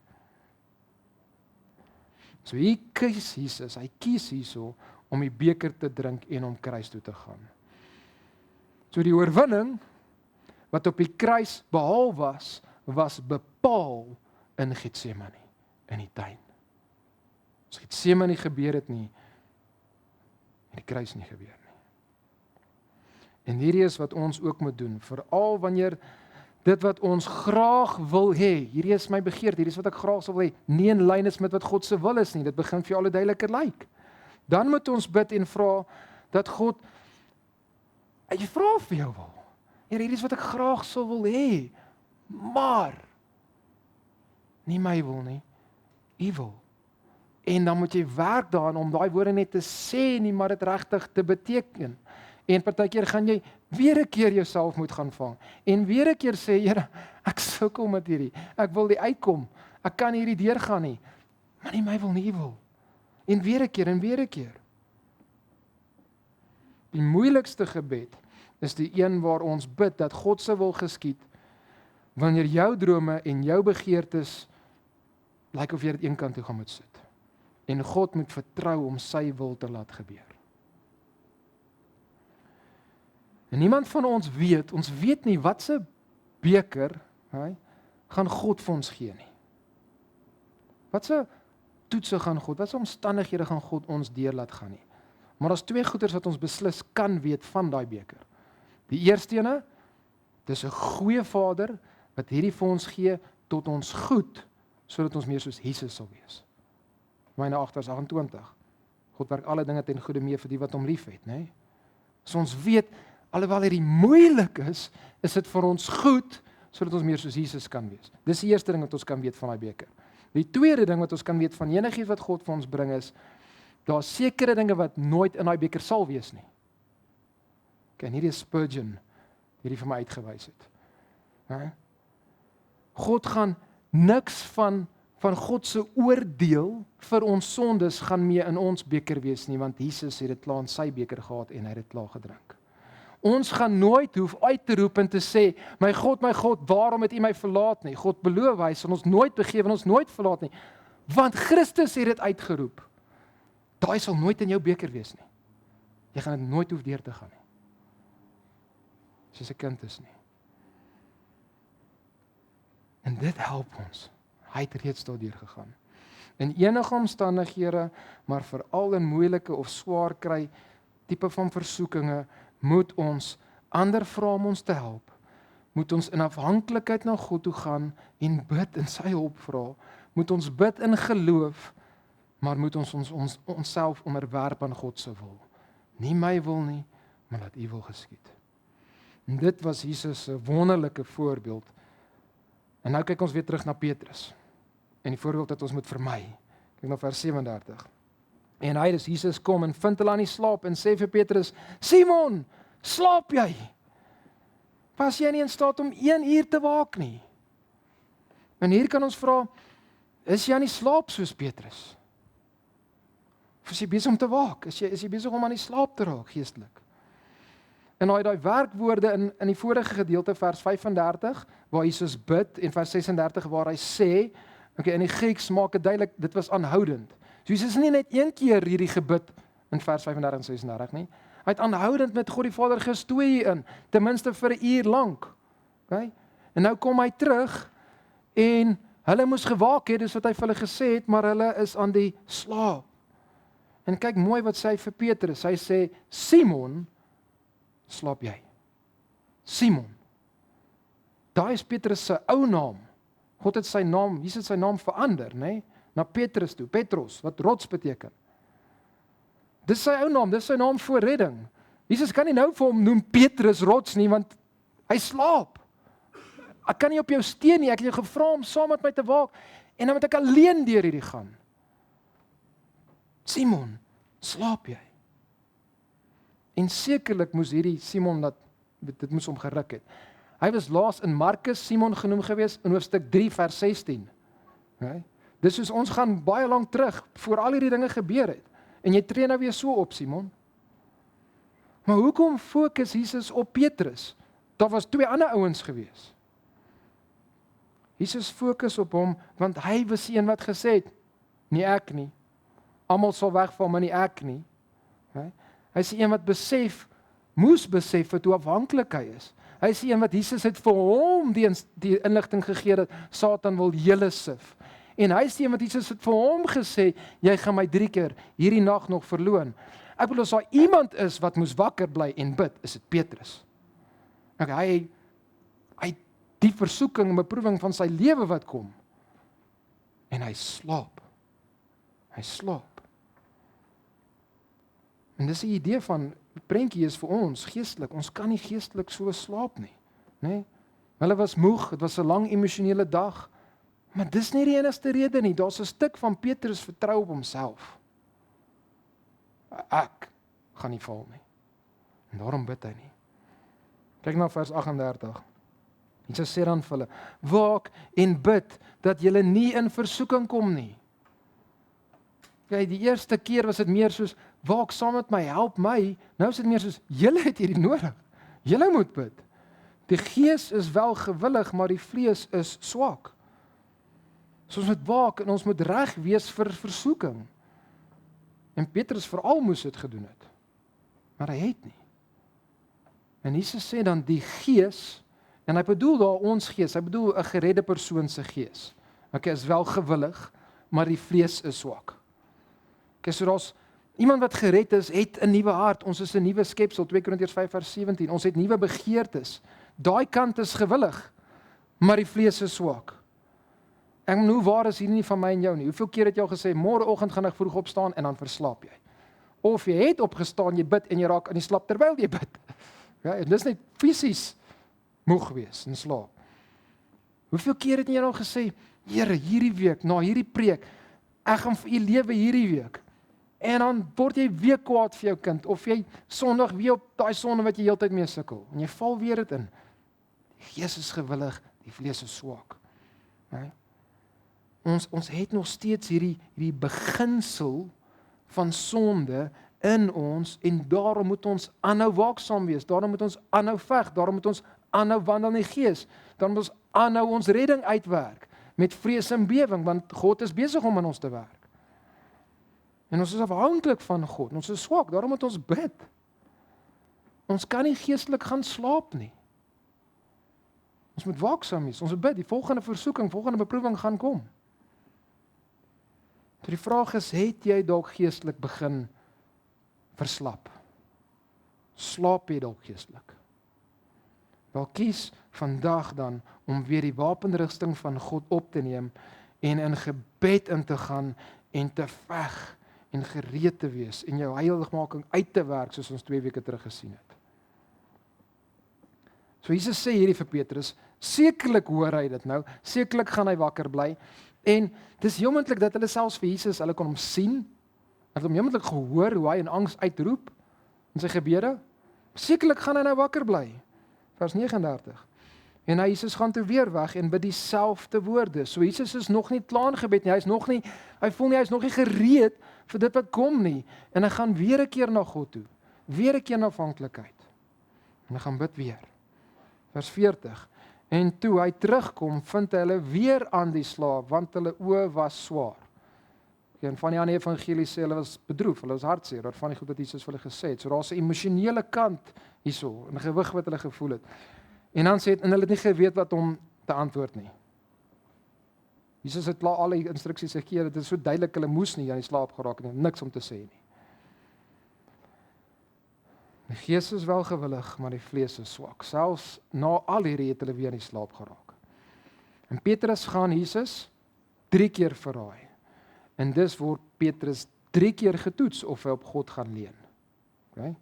So hy kies hierso om die beker te drink en om kruis toe te gaan. So die oorwinning wat op die kruis behaal was bepaal in Getsemane, in die tuin. As Getsemane gebeur het nie, en die kruis nie gebeur nie. En hierdie is wat ons ook moet doen, veral wanneer dit wat ons graag wil hê, hierdie is my begeerte, hierdie is wat ek graag sou wil hê, nie in lyn is met wat God se wil is nie, dit begin vir jou al duideliker lyk. Dan moet ons bid en vra dat God, jy vra vir jou wil. Here, hierdie is wat ek graag sou wil hê, maar nie my wil nie, U wil. En dan moet jy werk daaraan om daai woorde net te sê nie, maar dit regtig te beteken. En partykeer gaan jy weer 'n keer jouself moet gaan vang. En weer 'n keer sê, Here, ek sukkel met hierdie. Ek wil die uitkom. Ek kan hierdie deurgaan nie. Maar nie my wil nie, U wil. En weer 'n keer en weer 'n keer. Die moeilikste gebed is die een waar ons bid dat God se wil geskied wanneer jou drome en jou begeertes lyk of jy dit een kant toe gaan moet sit. En God moet vertrou om sy wil te laat gebeur. En niemand van ons weet nie wat se beker, gaan God vir ons gee nie. Wat se toetse gaan God, wat se omstandighede gaan God ons deur laat gaan nie. Maar daar's twee goeders wat ons beslis kan weet van daai beker. Die eerste ene, dis 'n goeie Vader wat hierdie vir ons gee tot ons goed, sodat ons meer soos Jesus sal wees. Romeine 8 vers 28. God werk alle dinge ten goeie mee vir die wat hom liefhet, né? So ons weet, alhoewel hierdie moeilik is dit vir ons goed, sodat ons meer soos Jesus kan wees. Dis die eerste ding wat ons kan weet van daai beker. Die tweede ding wat ons kan weet van enigiets wat God vir ons bring is, daar sekere dinge wat nooit in daai beker sal wees nie. En hierdie is Spurgeon, hierdie vir my uitgewys het. God gaan niks van God se oordeel vir ons sondes gaan mee in ons beker wees nie, want Jesus het dit klaar in sy beker gehad en hy het dit klaar gedrink. Ons gaan nooit hoef uit te roep en te sê, my God, waarom het U my verlaat nie? God beloof, hy sal ons nooit begewe en ons nooit verlaat nie. Want Christus het dit uitgeroep. Daai sal nooit in jou beker wees nie. Jy gaan dit nooit hoef deur te gaan nie. Soos 'n kind is nie. En dit help ons. Hy het reeds daardeur gegaan. In enige omstandighede, maar veral in moeilike of swaar kry tipe van versoekinge, moet ons ander vra om ons te help. Moet ons in afhanklikheid na God toe gaan en bid en sy hulp vra. Moet ons bid in geloof, maar moet ons onsself onderwerp aan God se wil. Nie my wil nie, maar laat U wil geskied. En dit was Jesus se wonderlike voorbeeld. En nou kyk ons weer terug na Petrus. En die voorbeeld wat ons moet vermy. Kyk na vers 37. En hy, dis Jesus, kom en vind hulle aan die slaap en sê vir Petrus, Simon, slaap jy? Was jy nie in staat om 1 uur te waak nie? En hier kan ons vra, is jy aan die slaap soos Petrus? Of is jy besig om te waak? Is jy besig om aan die slaap te raak, geestelik? En daai werkwoorde in die vorige gedeelte, vers 35, waar Jesus bid, en vers 36, waar hy sê, okay, in die Grieks maak dit duidelik, dit was aanhoudend. So Jesus is nie net 1 keer hierdie gebid in vers 35 en 36 nie. Hy het aanhoudend met God die Vader gestoei in, ten minste vir 1 uur lank. Okay? En nou kom hy terug en hulle moes gewaak het, dis wat hy vir hulle gesê het, maar hulle is aan die slaap. En kyk mooi wat sê hy vir Petrus. Hy sê, Simon, slaap jy? Simon. Daai is Petrus se ou naam. God het sy naam, Jesus het sy naam verander, nê? Na Petrus toe, Petros, wat rots beteken. Dis sy ou naam, dis sy naam voor redding. Jesus kan nie nou vir hom noem Petrus rots nie, want hy slaap. Ek kan nie op jou steun nie, ek het jou gevra om saam met my te waak, en dan moet ek alleen deur hierdie gaan. Simon, slaap jy? En sekerlik moes hierdie Simon, dit moes hom geruk het. Hy was laas in Markus Simon genoem gewees in hoofstuk 3 vers 16. Okay? Dis soos ons gaan baie lank terug voor al hierdie dinge gebeur het. En jy tree nou weer so op, Simon. Maar hoekom fokus Jesus op Petrus? Daar was 2 ander ouens gewees. Jesus fokus op hom want hy was die een wat gesê het, nie ek nie. Almal sal wegval, maar nie ek nie. Okay? Hy is die een wat moes besef wat hoe afhanklik hy is. Hy is die een wat Jesus het vir hom die inligting gegee dat Satan wil julle sif. En hy is die een wat Jesus het vir hom gesê, jy gaan my 3 keer hierdie nag nog verloon. Ek bedoel, as daar iemand is wat moes wakker bly en bid, is dit Petrus. Okay, hy die versoeking en beproewing van sy lewe wat kom. En hy slaap. Hy slaap. En dis die idee van prentjie is vir ons geestelik. Ons kan nie geestelik so slaap nie, nê? Hulle was moeg, dit was 'n lang emosionele dag. Maar dis nie die enigste rede nie. Daar's 'n stuk van Petrus vertrou op homself. Ek gaan nie val nie. En daarom bid hy nie. Kyk na vers 38. Jesus sê dan vir hulle: "Waak en bid dat julle nie in versoeking kom nie." Kyk, die eerste keer was dit meer soos: "Waak saam met my, help my." Nou is dit meer soos: "Julle het hierdie nodig. Julle moet bid. Die gees is wel gewillig, maar die vlees is swak." So ons moet waak en ons moet reg wees vir versoeking. En Petrus veral moes dit gedoen het. Maar hy het nie. En Jesus sê dan die gees, en hy bedoel daar ons gees, hy bedoel 'n geredde persoon se gees. Okay, is wel gewillig, maar die vlees is swak. Okay, so daar's iemand wat gered is, het 'n nuwe hart. Ons is 'n nuwe skepsel, 2 Korintiërs 5 vers 17. Ons het nuwe begeertes. Daai kant is gewillig, maar die vlees is swak. En hoe waar is hier nie van my en jou nie? Hoeveel keer het jy al gesê, môreoggend gaan ek vroeg opstaan en dan verslaap jy? Of jy het opgestaan, jy bid en jy raak aan die slaap terwyl jy bid. Ja, en dis net fisies moeg wees en slaap. Hoeveel keer het jy al gesê, Here, hierdie week, na hierdie preek, ek gaan vir U lewe hierdie week. En dan word jy weer kwaad vir jou kind, of jy sondig weer op daai sonde wat jy heeltyd mee sukkel. En jy val weer dit in. Die gees is gewillig, die vlees is swak. Nee? Ons het nog steeds hierdie beginsel van sonde in ons en daarom moet ons aanhou waaksaam wees, daarom moet ons aanhou veg, daarom moet ons aanhou wandel in die Gees, daarom moet ons aanhou ons redding uitwerk met vrees en bewering, want God is besig om in ons te werk. En ons is afhanklik van God, ons is swak, daarom moet ons bid. Ons kan nie geestelik gaan slaap nie. Ons moet waaksaam wees, ons moet bid, die volgende versoeking, volgende beproewing gaan kom. So die vraag is, het jy dalk geestelik begin verslap? Slaap jy dalk geestelik? Wel kies vandag dan om weer die wapenrusting van God op te neem en in gebed in te gaan en te veg en gereed te wees en jou heiligmaking uit te werk soos ons 2 weke terug gesien het. So Jesus sê hierdie vir Petrus, sekerlik hoor hy dit nou, sekerlik gaan hy wakker bly en dis heel moontlik dat hulle selfs vir Jesus, hulle kon hom sien, hulle het hom heel moontlik gehoor hoe hy in angs uitroep in sy gebede, sekerlik gaan hy nou wakker bly. Vers 39. En Jesus gaan toe weer weg en bid dieselfde woorde. So Jesus is nog nie klaar in gebed nie. Hy voel nie hy is nog nie gereed vir dit wat kom nie. En hy gaan weer 'n keer na God toe. Weer 'n keer na afhanklikheid. En hy gaan bid weer. Vers 40. En toe hy terugkom, vind hy hulle weer aan die slaap, want hulle oë was swaar. En van die ander evangelie sê hulle was bedroef, hulle was hartseer, daarvan die goed wat Jesus vir hulle gesê het. So daar's 'n emosionele kant hierso, 'n gewig wat hulle gevoel het. En dan sê het, en hulle het nie geweet wat om te antwoord nie. Jesus het klaar al die instruksies gegee, dit is so duidelik, hulle moes nie aan die slaap geraak het, niks om te sê nie. Die gees is wel gewillig, maar die vlees is swak. Selfs na al hierdie het hulle weer in die slaap geraak. En Petrus gaan Jesus 3 keer verraai. En dis word Petrus 3 keer getoets of hy op God gaan leun. Okay?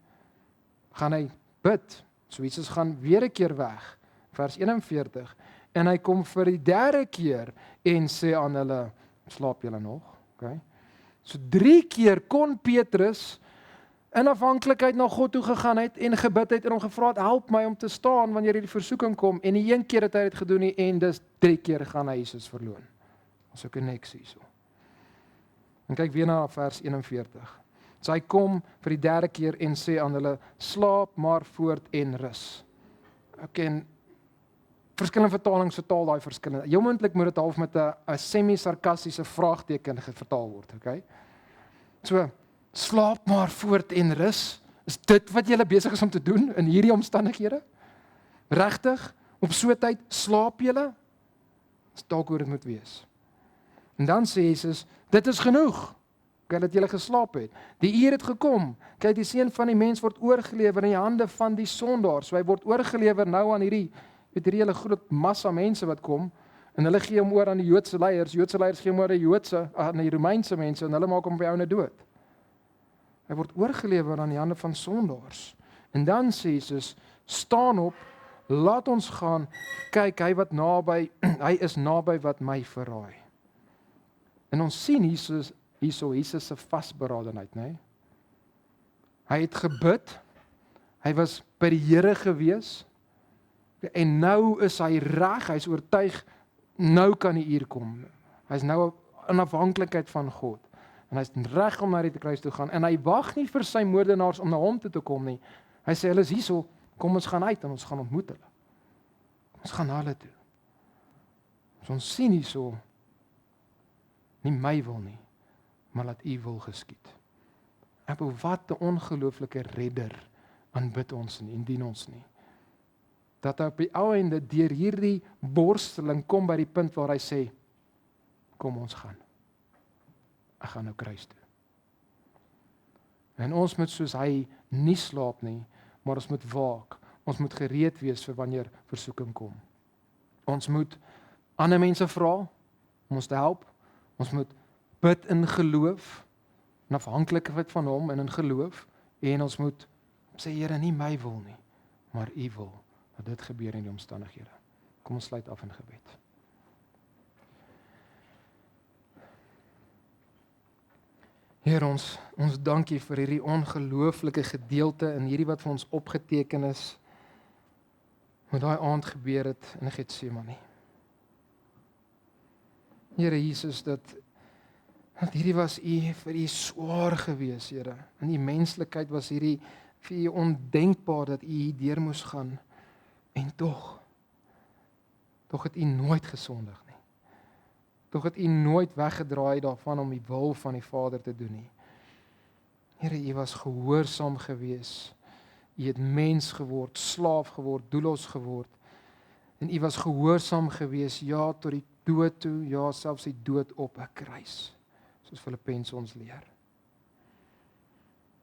Gaan hy bid, so Jesus gaan weer 'n keer weg, vers 41, en hy kom vir die 3de keer en sê aan hulle, slaap julle nog? Okay? So 3 keer kon Petrus in afhanklikheid na God toe gegaan het en gebid het en hom gevra het, help my om te staan wanneer hierdie versoeking kom, en die 1 keer het hy dit gedoen nie, en dis 3 keer gaan hy Jesus verloon. Ons het 'n koneksie hierso. En kyk weer na vers 41. So hy kom vir die 3de keer en sê aan hulle, slaap maar voort en rus. Okay, en verskillende vertalings vertaal daai verskillende. Jou moontlik moet dit half met 'n semi-sarkastiese vraagteken vertaal word, okay? So, slaap maar voort en rus. Is dit wat jy besig is om te doen in hierdie omstandighede? Regtig? Op so 'n tyd slaap jy? Dis dalk hoe dit moet wees. En dan sê Jesus, dit is genoeg. Kyk dat julle geslaap het. Die uur het gekom. Kyk, die seun van die mens word oorgelewer in die hande van die sondaars. So hy word oorgelewer nou aan hierdie hele groot massa mense wat kom en hulle gee hom oor aan die Joodse leiers. Joodse leiers gee hom oor aan die Romeinse mense en hulle maak hom op die ouene dood. Hy word oorgelewer aan die hande van sondaars. En dan sê Jesus, staan op, laat ons gaan. Kyk, hy is naby wat my verraai. En ons sien Jesus se vasberadenheid, nê? Hy het gebid. Hy was by die Here gewees. En nou is hy reg, hy's oortuig, nou kan die uur kom. Hy's nou in afhanklikheid van God. En hy's reg om na die kruis toe gaan. En hy wag nie vir sy moordenaars om na hom toe te kom nie. Hy sê, hulle is hierso, kom ons gaan uit en ons gaan ontmoet hulle. Ons gaan na hulle toe. So ons sien hierso, nie my wil nie, maar laat U wil geskied. En wat 'n ongelooflike redder aanbid ons nie en dien ons nie. Dat hy op die ou einde deur hierdie worsteling kom by die punt waar hy sê, kom ons gaan. Ek gaan nou kruis toe. En ons moet soos hy nie slaap nie, maar ons moet waak. Ons moet gereed wees vir wanneer versoeking kom. Ons moet ander mense vra om ons te help. Ons moet bid in geloof, in afhanklikheid van hom en in geloof, en ons moet sê, Here, nie my wil nie, maar U wil, dat dit gebeur in die omstandighede. Kom ons sluit af in gebed. Heer, ons dankie vir hierdie ongelooflike gedeelte en hierdie wat vir ons opgeteken is, wat daai aand gebeur het in Getsemane. Here Jesus, dat Want hierdie was vir u swaar gewees, Here. In die menslikheid was hierdie vir u ondenkbaar dat u hierdeur moes gaan. En tog het u nooit gesondig nie. Tog het u nooit weggedraai daarvan om die wil van die Vader te doen nie. Here, u was gehoorsaam gewees. U het mens geword, slaaf geword, doelos geword. En u was gehoorsaam gewees, ja, tot die dood toe, ja, selfs die dood op 'n kruis. Soos Filippense ons leer.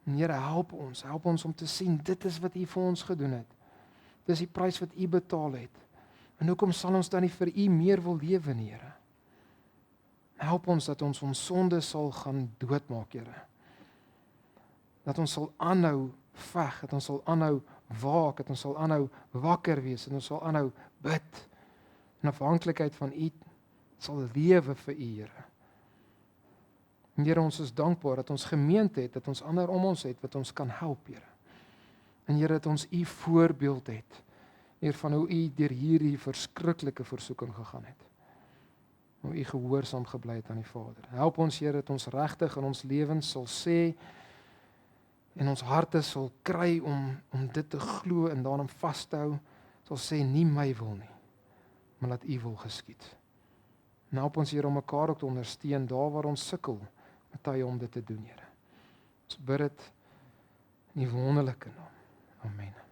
En Here, help ons om te sien, dit is wat u vir ons gedoen het. Dis die prys wat u betaal het. En hoekom sal ons dan nie vir u meer wil lewe nie, Here? Help ons dat ons sonde sal gaan doodmaak, Here. Dat ons sal aanhou veg, dat ons sal aanhou waak, dat ons sal aanhou wakker wees, en ons sal aanhou bid. In afhanklikheid van u sal lewe vir u, Here. En Here, ons is dankbaar dat ons gemeente het, dat ons ander om ons het wat ons kan help, Here. En Here, dat ons u voorbeeld het, Heer, van hoe u deur hierdie verskriklike versoeking gegaan het. Hoe u gehoorsaam gebly het aan die Vader. Help ons, Here, dat ons regtig in ons lewens sal sê en ons harte sal kry om dit te glo en daarin vas te hou, sal sê nie my wil nie, maar laat u wil geskied. En help ons, Here, om mekaar ook te ondersteun daar waar ons sukkel met tye om dit te doen, Here. Ons bid dit in die wonderlike naam. Amen.